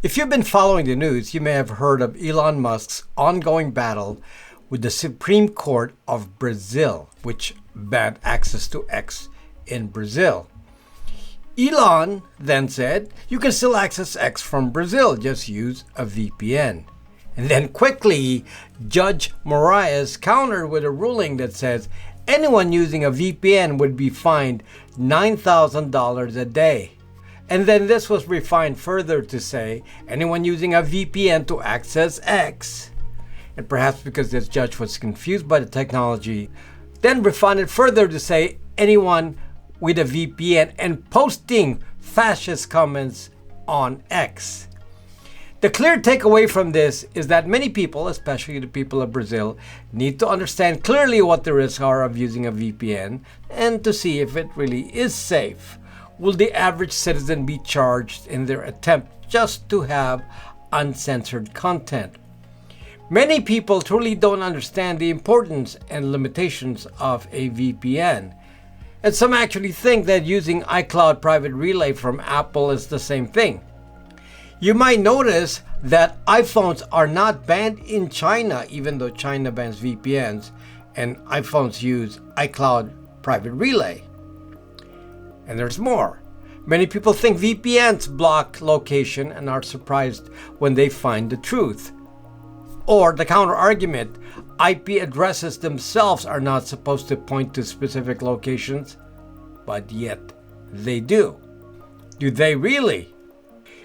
If you've been following the news, you may have heard of Elon Musk's ongoing battle with the Supreme Court of Brazil, which banned access to X in Brazil. Elon then said, you can still access X from Brazil, just use a VPN. And then quickly, Judge Moraes countered with a ruling that says anyone using a VPN would be fined $9,000 a day. And then this was refined further to say anyone using a VPN to access X. And perhaps because this judge was confused by the technology, then refined it further to say anyone with a VPN and posting fascist comments on X. The clear takeaway from this is that many people, especially the people of Brazil, need to understand clearly what the risks are of using a VPN and to see if it really is safe. Will the average citizen be charged in their attempt just to have uncensored content? Many people truly don't understand the importance and limitations of a VPN. And some actually think that using iCloud Private Relay from Apple is the same thing. You might notice that iPhones are not banned in China, even though China bans VPNs, and iPhones use iCloud Private Relay. And there's more. Many people think VPNs block location and are surprised when they find the truth. Or the counter argument, IP addresses themselves are not supposed to point to specific locations, but yet they do. Do they really?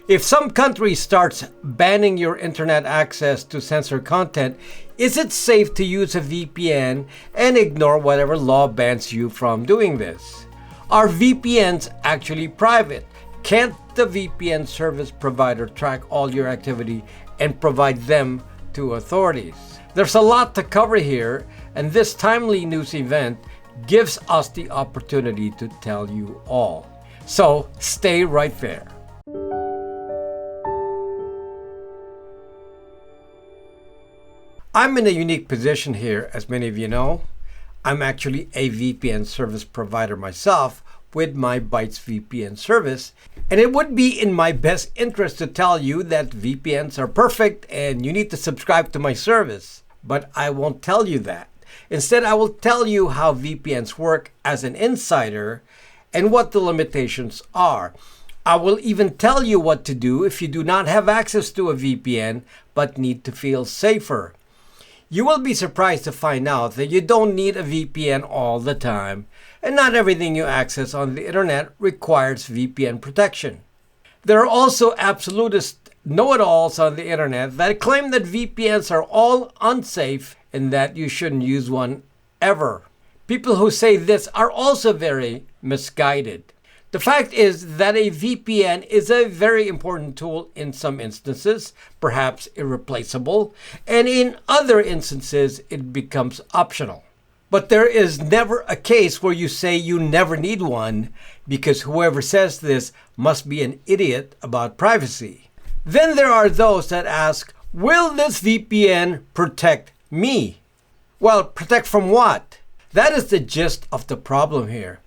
If some country starts banning your internet access to censor content, is it safe to use a VPN and ignore whatever law bans you from doing this? Are VPNs actually private? Can't the VPN service provider track all your activity and provide them to authorities? There's a lot to cover here, and this timely news event gives us the opportunity to tell you all. So stay right there. I'm in a unique position here, as many of you know. I'm actually a VPN service provider myself with my Bytes VPN service, and it would be in my best interest to tell you that VPNs are perfect and you need to subscribe to my service. But I won't tell you that. Instead, I will tell you how VPNs work as an insider and what the limitations are. I will even tell you what to do if you do not have access to a VPN but need to feel safer. You will be surprised to find out that you don't need a VPN all the time, and not everything you access on the internet requires VPN protection. There are also absolutist know-it-alls on the internet that claim that VPNs are all unsafe and that you shouldn't use one ever. People who say this are also very misguided. The fact is that a VPN is a very important tool in some instances, perhaps irreplaceable, and in other instances it becomes optional. But there is never a case where you say you never need one, because whoever says this must be an idiot about privacy. Then there are those that ask, will this VPN protect me? Well, protect from what? That is the gist of the problem here.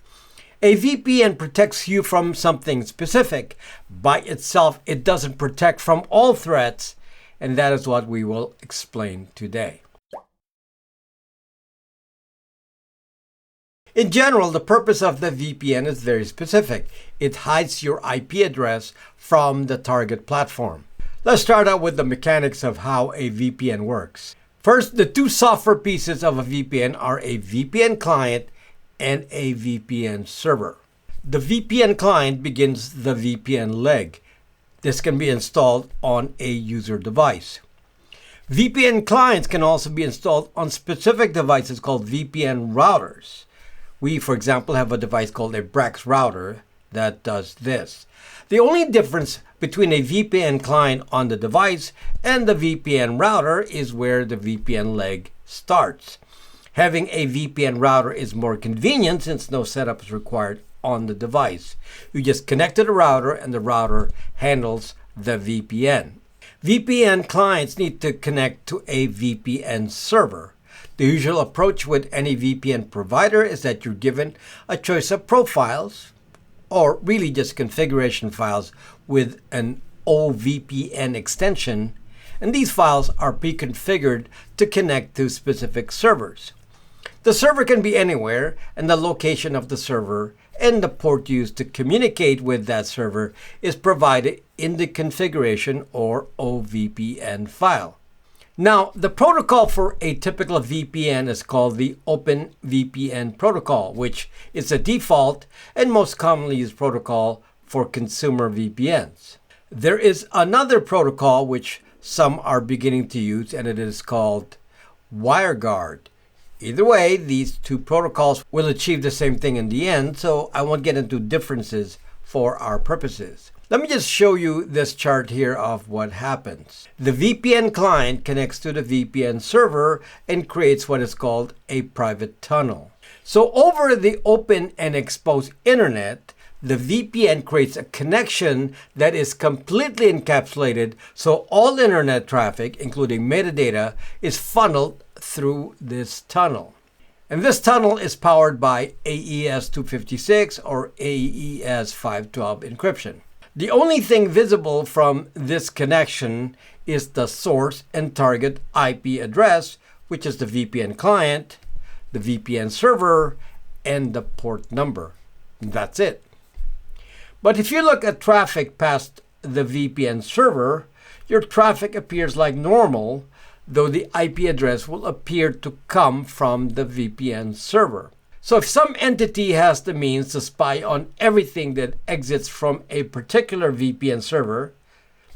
A VPN protects you from something specific. By itself, it doesn't protect from all threats, and that is what we will explain today. In general, the purpose of the VPN is very specific. It hides your IP address from the target platform. Let's start out with the mechanics of how a VPN works. First, the two software pieces of a VPN are a VPN client and a VPN server. The VPN client begins the VPN leg. This can be installed on a user device. VPN clients can also be installed on specific devices called VPN routers. We, for example, have a device called a Brax router that does this. The only difference between a VPN client on the device and the VPN router is where the VPN leg starts. Having a VPN router is more convenient since no setup is required on the device. You just connect to the router and the router handles the VPN. VPN clients need to connect to a VPN server. The usual approach with any VPN provider is that you're given a choice of profiles, or really just configuration files with an OVPN extension, and these files are pre-configured to connect to specific servers. The server can be anywhere, and the location of the server and the port used to communicate with that server is provided in the configuration or OVPN file. Now, the protocol for a typical VPN is called the OpenVPN protocol, which is a default and most commonly used protocol for consumer VPNs. There is another protocol which some are beginning to use, and it is called WireGuard. Either way, these two protocols will achieve the same thing in the end, so I won't get into differences for our purposes. Let me just show you this chart here of what happens. The VPN client connects to the VPN server and creates what is called a private tunnel. So over the open and exposed internet, the VPN creates a connection that is completely encapsulated, so all internet traffic, including metadata, is funneled through this tunnel. And this tunnel is powered by AES 256 or AES 512 encryption. The only thing visible from this connection is the source and target IP address, which is the VPN client, the VPN server, and the port number. That's it. But if you look at traffic past the VPN server, your traffic appears like normal, though the IP address will appear to come from the VPN server. So if some entity has the means to spy on everything that exits from a particular VPN server,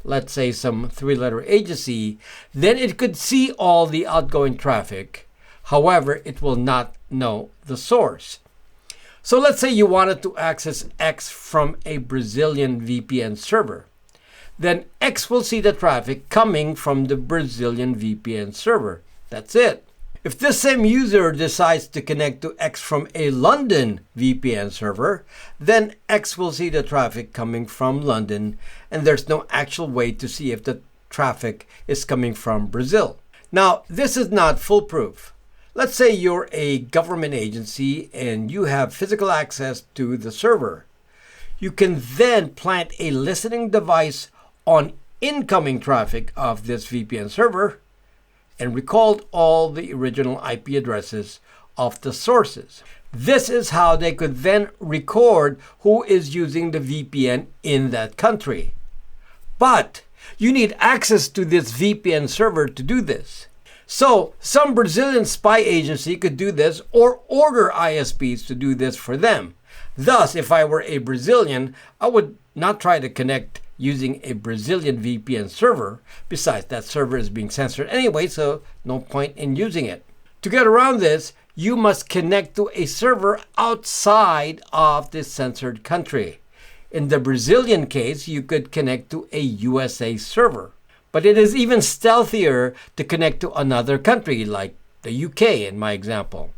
let's say some three-letter agency, then it could see all the outgoing traffic. However, it will not know the source. So let's say you wanted to access X from a Brazilian VPN server. Then X will see the traffic coming from the Brazilian VPN server. That's it. If this same user decides to connect to X from a London VPN server, then X will see the traffic coming from London, and there's no actual way to see if the traffic is coming from Brazil. Now, this is not foolproof. Let's say you're a government agency and you have physical access to the server. You can then plant a listening device on incoming traffic of this VPN server and record all the original IP addresses of the sources. This is how they could then record who is using the VPN in that country. But you need access to this VPN server to do this. So some Brazilian spy agency could do this or order ISPs to do this for them. Thus, if I were a Brazilian, I would not try to connect using a Brazilian VPN server. Besides, that server is being censored anyway, so no point in using it. To get around this, you must connect to a server outside of the censored country. In the Brazilian case, you could connect to a USA server. But it is even stealthier to connect to another country, like the UK in my example.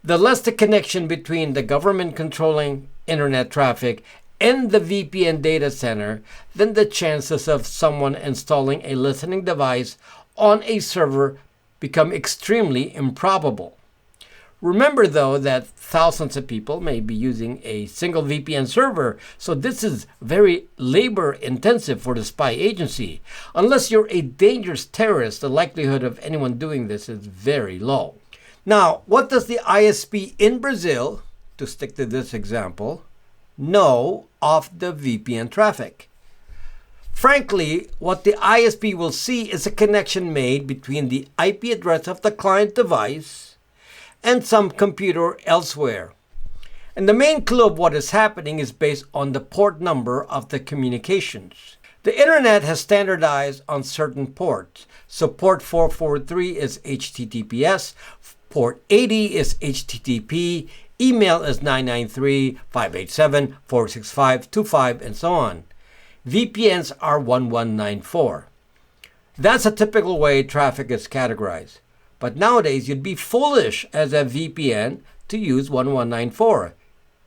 The less the connection between the government controlling internet traffic and the VPN data center, then the chances of someone installing a listening device on a server become extremely improbable. Remember, though, that thousands of people may be using a single VPN server, so this is very labor-intensive for the spy agency. Unless you're a dangerous terrorist, the likelihood of anyone doing this is very low. Now, what does the ISP in Brazil, to stick to this example, know of the VPN traffic? Frankly, what the ISP will see is a connection made between the IP address of the client device and some computer elsewhere. And the main clue of what is happening is based on the port number of the communications. The internet has standardized on certain ports. So port 443 is HTTPS, port 80 is HTTP, email is 993-587-465-25, and so on. VPNs are 1194. That's a typical way traffic is categorized. But nowadays, you'd be foolish as a VPN to use 1194.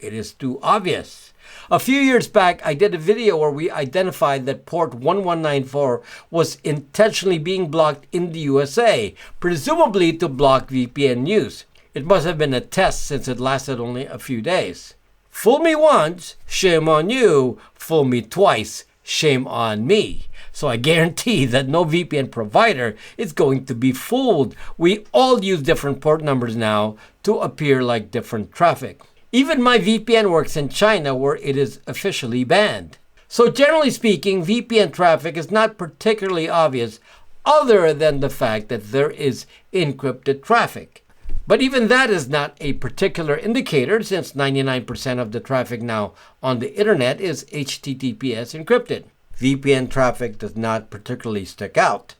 It is too obvious. A few years back, I did a video where we identified that port 1194 was intentionally being blocked in the USA, presumably to block VPN use. It must have been a test since it lasted only a few days. Fool me once, shame on you. Fool me twice, shame on me. So I guarantee that no VPN provider is going to be fooled. We all use different port numbers now to appear like different traffic. Even my VPN works in China, where it is officially banned. So generally speaking, VPN traffic is not particularly obvious other than the fact that there is encrypted traffic. But even that is not a particular indicator, since 99% of the traffic now on the internet is HTTPS encrypted. VPN traffic does not particularly stick out.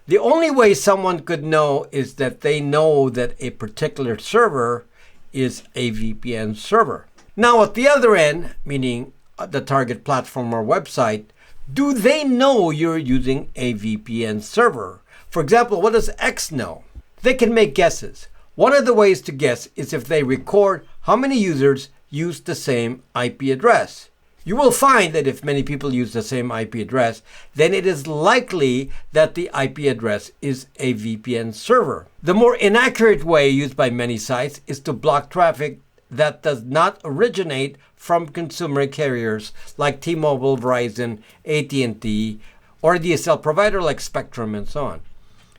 The only way someone could know is that they know that a particular server is a VPN server. Now at the other end, meaning the target platform or website, do they know you're using a VPN server? For example, what does X know? They can make guesses. One of the ways to guess is if they record how many users use the same IP address. You will find that if many people use the same IP address, then it is likely that the IP address is a VPN server. The more inaccurate way used by many sites is to block traffic that does not originate from consumer carriers like T-Mobile, Verizon, AT&T, or a DSL provider like Spectrum and so on.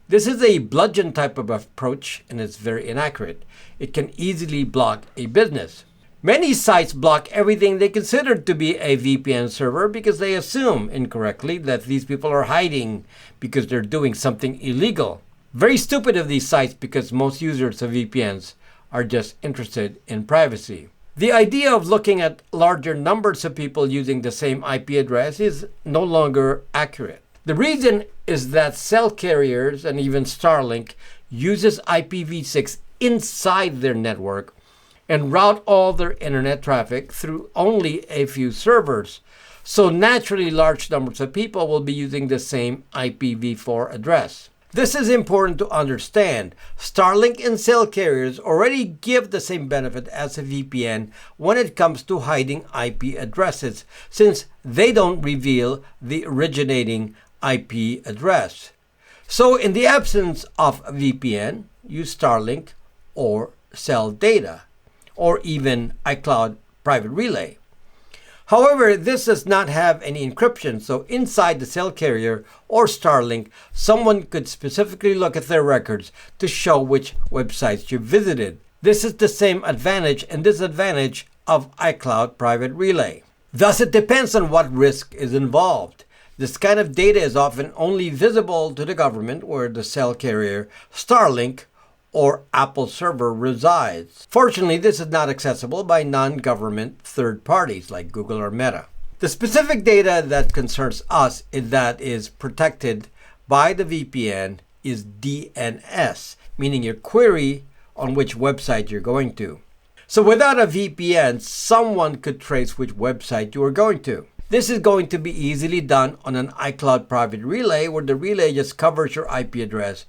This is a bludgeon type of approach and it's very inaccurate. It can easily block a business. Many sites block everything they consider to be a VPN server because they assume incorrectly that these people are hiding because they're doing something illegal. Very stupid of these sites because most users of VPNs are just interested in privacy. The idea of looking at larger numbers of people using the same IP address is no longer accurate. The reason is that cell carriers and even Starlink uses IPv6 inside their network and route all their internet traffic through only a few servers. So naturally, large numbers of people will be using the same IPv4 address. This is important to understand. Starlink and cell carriers already give the same benefit as a VPN when it comes to hiding IP addresses, since they don't reveal the originating IP address. So in the absence of VPN, use Starlink or cell data, or even iCloud Private Relay. However, this does not have any encryption, so inside the cell carrier or Starlink, someone could specifically look at their records to show which websites you visited. This is the same advantage and disadvantage of iCloud Private Relay. Thus, it depends on what risk is involved. This kind of data is often only visible to the government where the cell carrier, Starlink, or Apple server resides. Fortunately, this is not accessible by non-government third parties like Google or Meta. The specific data that concerns us that is protected by the VPN is DNS, meaning your query on which website you're going to. So without a VPN, someone could trace which website you are going to. This is going to be easily done on an iCloud Private Relay, where the relay just covers your IP address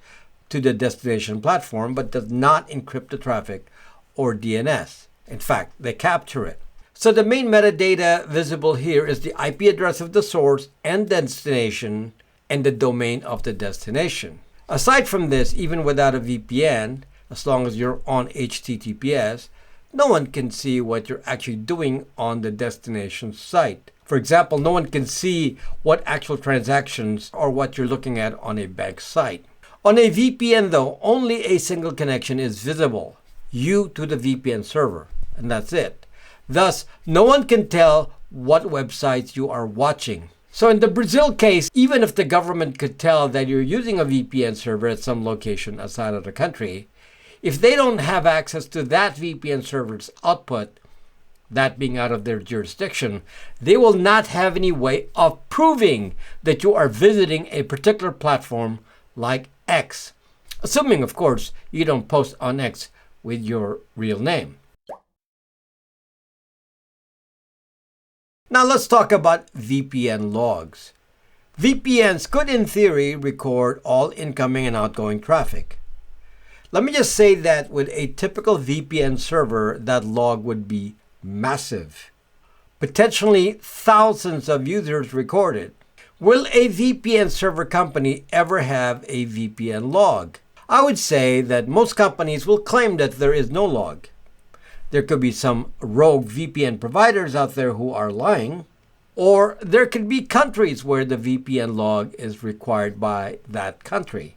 to the destination platform but does not encrypt the traffic or DNS. In fact, they capture it. So the main metadata visible here is the IP address of the source and destination and the domain of the destination. Aside from this, even without a VPN, as long as you're on HTTPS, no one can see what you're actually doing on the destination site. For example, no one can see what actual transactions or what you're looking at on a bank site. On a VPN, though, only a single connection is visible, you to the VPN server, and that's it. Thus, no one can tell what websites you are watching. So in the Brazil case, even if the government could tell that you're using a VPN server at some location outside of the country, if they don't have access to that VPN server's output, that being out of their jurisdiction, they will not have any way of proving that you are visiting a particular platform like X, assuming, of course, you don't post on X with your real name. Now let's talk about VPN logs. VPNs could, in theory, record all incoming and outgoing traffic. Let me just say that with a typical VPN server, that log would be massive. Potentially thousands of users recorded. Will a VPN server company ever have a VPN log? I would say that most companies will claim that there is no log. There could be some rogue VPN providers out there who are lying, Or there could be countries where the VPN log is required by that country.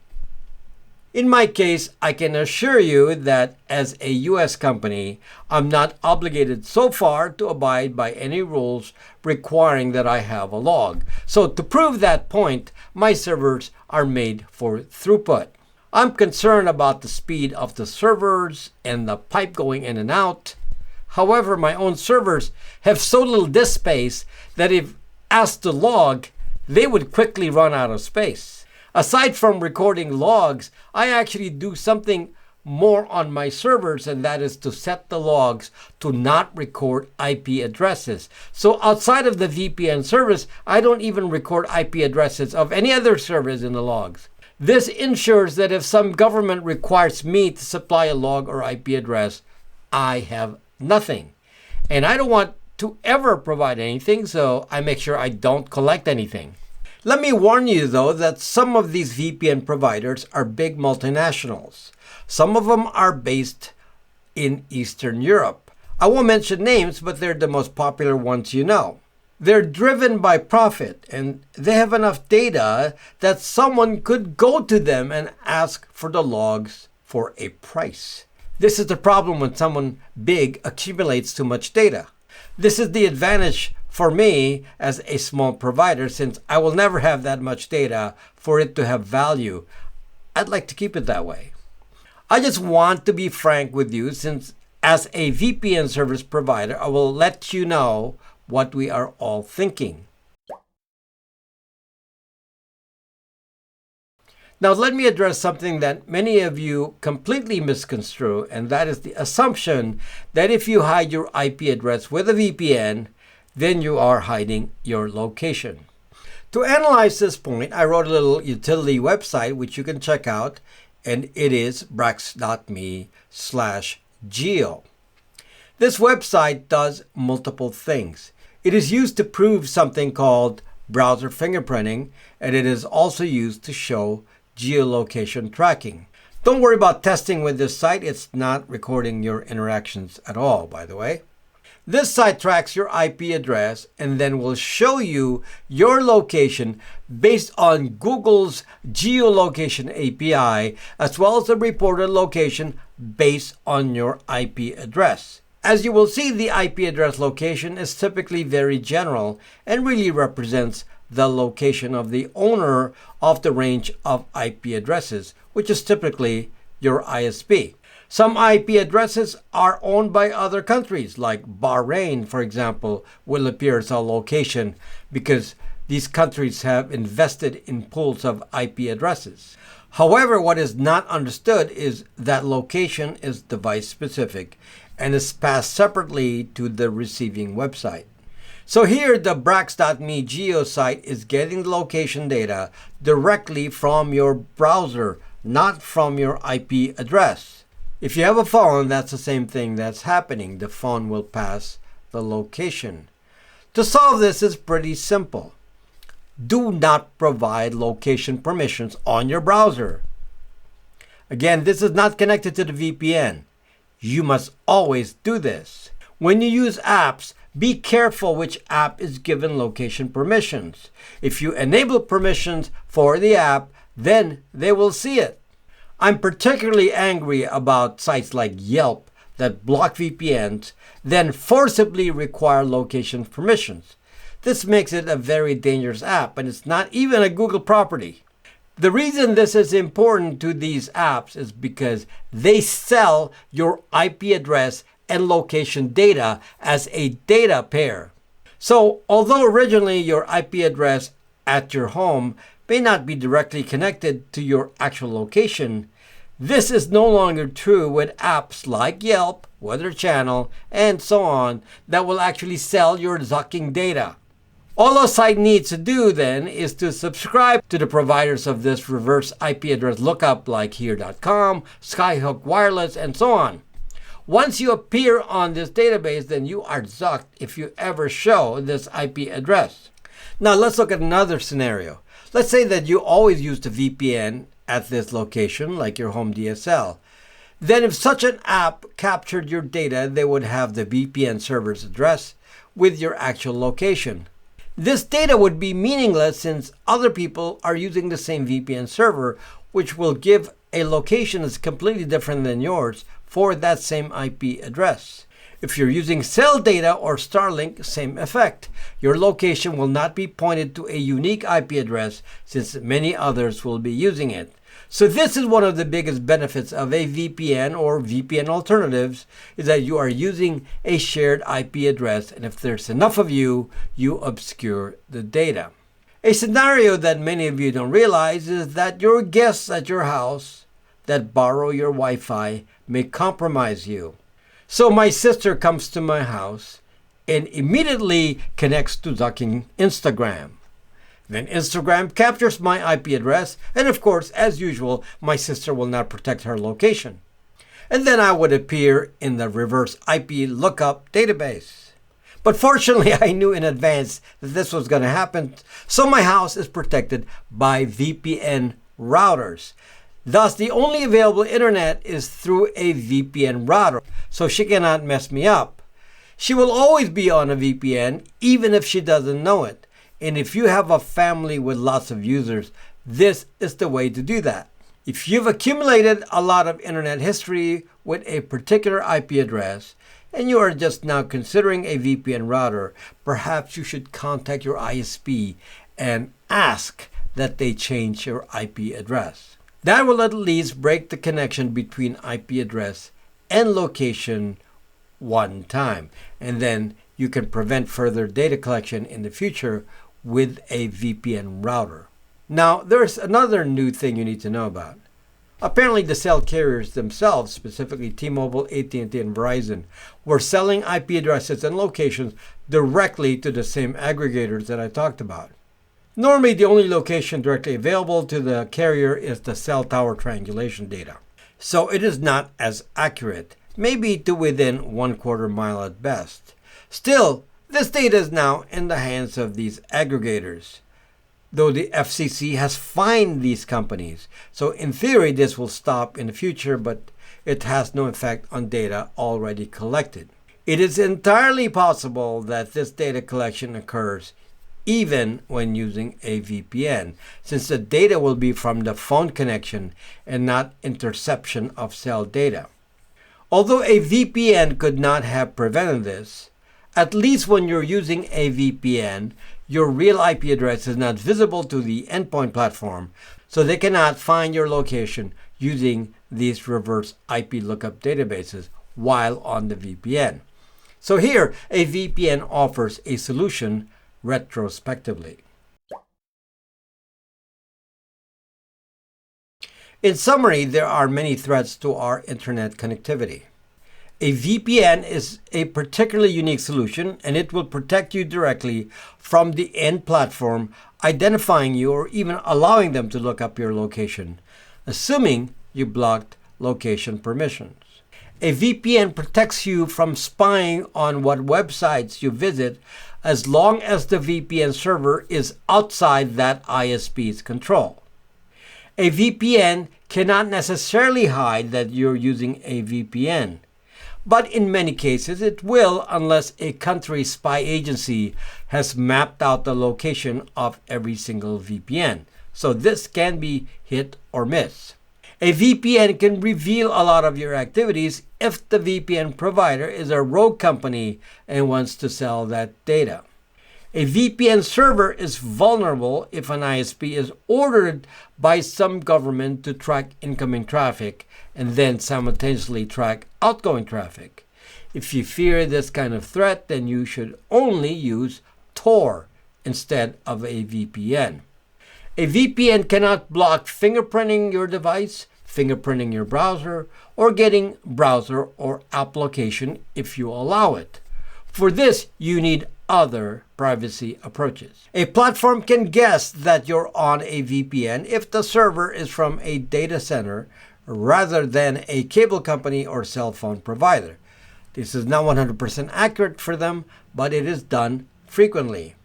In my case, I can assure you that as a US company, I'm not obligated so far to abide by any rules requiring that I have a log. So to prove that point, my servers are made for throughput. I'm concerned about the speed of the servers and the pipe going in and out. However, my own servers have so little disk space that if asked to log, they would quickly run out of space. Aside from recording logs, I actually do something more on my servers, and that is to set the logs to not record IP addresses. So outside of the VPN service, I don't even record IP addresses of any other service in the logs. This ensures that if some government requires me to supply a log or IP address, I have nothing. And I don't want to ever provide anything, so I make sure I don't collect anything. Let me warn you, though, that some of these VPN providers are big multinationals. Some of them are based in Eastern Europe. I won't mention names, but they're the most popular ones you know. They're driven by profit, and they have enough data that someone could go to them and ask for the logs for a price. This is the problem when someone big accumulates too much data. This is the advantage for me as a small provider, since I will never have that much data for it to have value. I'd like to keep it that way. I just want to be frank with you, since as a VPN service provider, I will let you know what we are all thinking. Now, let me address something that many of you completely misconstrue, and that is the assumption that if you hide your IP address with a VPN, then you are hiding your location. To analyze this point, I wrote a little utility website which you can check out, and it is brax.me/geo. This website does multiple things. It is used to prove something called browser fingerprinting, and it is also used to show geolocation tracking. Don't worry about testing with this site. It's not recording your interactions at all, by the way. This site tracks your IP address and then will show you your location based on Google's geolocation API, as well as the reported location based on your IP address. As you will see, the IP address location is typically very general and really represents the location of the owner of the range of IP addresses, which is typically your ISP. Some IP addresses are owned by other countries, like Bahrain, for example, will appear as a location because these countries have invested in pools of IP addresses. However, what is not understood is that location is device specific and is passed separately to the receiving website. So here, the brax.me geo site is getting the location data directly from your browser, not from your IP address. If you have a phone, that's the same thing that's happening. The phone will pass the location. To solve this is pretty simple. Do not provide location permissions on your browser. Again, this is not connected to the VPN. You must always do this. When you use apps, be careful which app is given location permissions. If you enable permissions for the app, then they will see it. I'm particularly angry about sites like Yelp that block VPNs, then forcibly require location permissions. This makes it a very dangerous app, and it's not even a Google property. The reason this is important to these apps is because they sell your IP address and location data as a data pair. So, although originally your IP address at your home may not be directly connected to your actual location, this is no longer true with apps like Yelp, Weather Channel, and so on that will actually sell your Zucking data. All a site needs to do then is to subscribe to the providers of this reverse IP address lookup like here.com, Skyhook Wireless, and so on. Once you appear on this database, then you are zucked if you ever show this IP address. Now let's look at another scenario. Let's say that you always use the VPN at this location, like your home DSL. Then if such an app captured your data, they would have the VPN server's address with your actual location. This data would be meaningless since other people are using the same VPN server, which will give a location that's completely different than yours for that same IP address. If you're using cell data or Starlink, same effect. Your location will not be pointed to a unique IP address since many others will be using it. So this is one of the biggest benefits of a VPN or VPN alternatives, is that you are using a shared IP address, and if there's enough of you, you obscure the data. A scenario that many of you don't realize is that your guests at your house that borrow your Wi-Fi may compromise you. So my sister comes to my house and immediately connects to ducking Instagram. Then Instagram captures my IP address, and of course, as usual, my sister will not protect her location. And then I would appear in the reverse IP lookup database. But fortunately, I knew in advance that this was going to happen, so my house is protected by VPN routers. Thus, the only available internet is through a VPN router, so she cannot mess me up. She will always be on a VPN, even if she doesn't know it. And if you have a family with lots of users, this is the way to do that. If you've accumulated a lot of internet history with a particular IP address, and you are just now considering a VPN router, perhaps you should contact your ISP and ask that they change your IP address. That will at least break the connection between IP address and location one time. And then you can prevent further data collection in the future with a VPN router. Now, there's another new thing you need to know about. Apparently, the cell carriers themselves, specifically T-Mobile, AT&T, and Verizon, were selling IP addresses and locations directly to the same aggregators that I talked about. Normally, the only location directly available to the carrier is the cell tower triangulation data. So it is not as accurate, maybe to within 1/4 mile at best. Still, this data is now in the hands of these aggregators, though the FCC has fined these companies. So in theory, this will stop in the future, but it has no effect on data already collected. It is entirely possible that this data collection occurs even when using a VPN, since the data will be from the phone connection and not interception of cell data. Although a VPN could not have prevented this, at least when you're using a VPN, your real IP address is not visible to the endpoint platform, so they cannot find your location using these reverse IP lookup databases while on the VPN. So here, a VPN offers a solution retrospectively. In summary, there are many threats to our internet connectivity. A VPN is a particularly unique solution, and it will protect you directly from the end platform, identifying you or even allowing them to look up your location, assuming you blocked location permissions. A VPN protects you from spying on what websites you visit as long as the VPN server is outside that ISP's control. A VPN cannot necessarily hide that you're using a VPN, but in many cases it will, unless a country spy agency has mapped out the location of every single VPN. So this can be hit or miss. A VPN can reveal a lot of your activities if the VPN provider is a rogue company and wants to sell that data. A VPN server is vulnerable if an ISP is ordered by some government to track incoming traffic and then simultaneously track outgoing traffic. If you fear this kind of threat, then you should only use Tor instead of a VPN. A VPN cannot block fingerprinting your device, fingerprinting your browser, or getting browser or application if you allow it. For this, you need other privacy approaches. A platform can guess that you're on a VPN if the server is from a data center rather than a cable company or cell phone provider. This is not 100% accurate for them, but it is done frequently.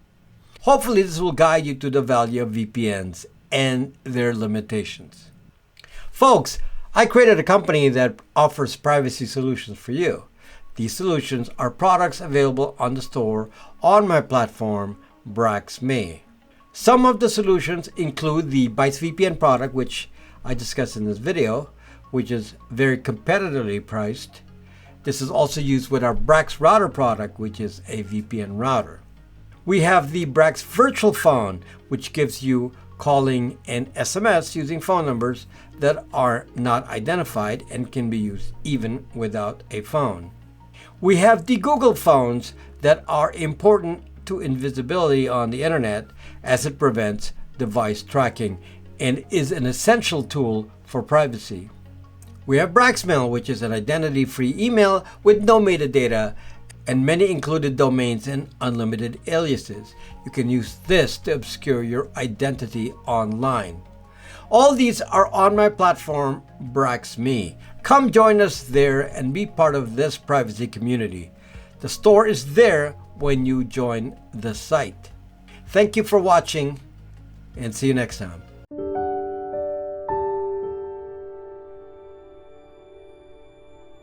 Hopefully, this will guide you to the value of VPNs and their limitations. Folks, I created a company that offers privacy solutions for you. These solutions are products available on the store, on my platform, BraxMe. Some of the solutions include the Bytes VPN product, which I discussed in this video, which is very competitively priced. This is also used with our Brax router product, which is a VPN router. We have the Brax Virtual Phone, which gives you calling and SMS using phone numbers that are not identified and can be used even without a phone. We have the Google phones that are important to invisibility on the internet, as it prevents device tracking and is an essential tool for privacy. We have Braxmail, which is an identity-free email with no metadata and many included domains and unlimited aliases. You can use this to obscure your identity online. All these are on my platform, BraxMe. Come join us there and be part of this privacy community. The store is there when you join the site. Thank you for watching, and see you next time.